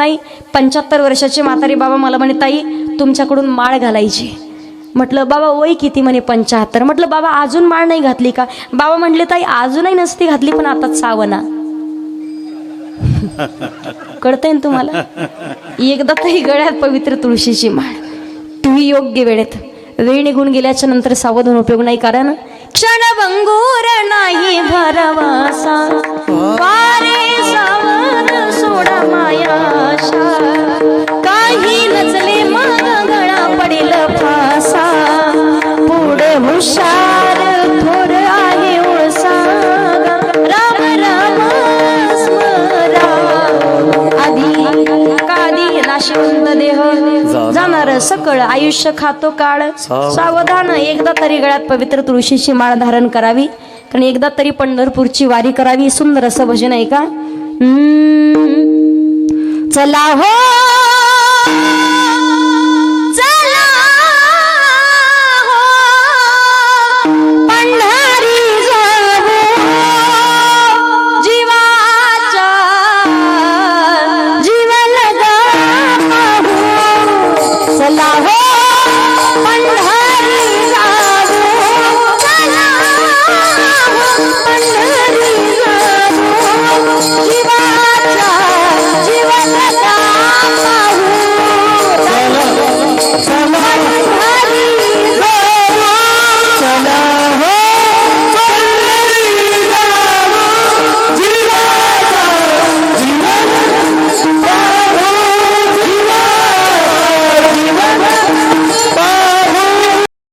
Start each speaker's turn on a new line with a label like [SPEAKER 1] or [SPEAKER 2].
[SPEAKER 1] ताई 75 वर्षाची म्हातारी बाबा मला म्हणे ताई तुमच्याकडून माळ घालायची. म्हटलं बाबा वय किती? म्हणे 75. म्हटलं बाबा अजून माळ नाही घातली का? बाबा म्हटले ताई अजूनही नसती घातली पण आता सावना. कळतंय ना तुम्हाला? एकदा तरी गळ्यात पवित्र तुळशीची माळ. तुम्ही योग्य वेळेत, वेळ निघून गेल्याच्या नंतर सावधान उपयोग नाही. कारण क्षणभंगूर नाही भरवासा, वारे सावन सोडा मायाशा, काही नचले मग गळा पडेल फासा, पुढे हुशार थोर आहे उळसागा, राम राम स्मरा, आधी काधी नाशिवंत देह जाणार सकळ, आयुष्य खातो काळ सावधान. एकदा तरी गळ्यात पवित्र तुळशीची माळ धारण करावी, कारण एकदा तरी पंढरपूरची वारी करावी. सुंदर असं भजन आहे का? चला हो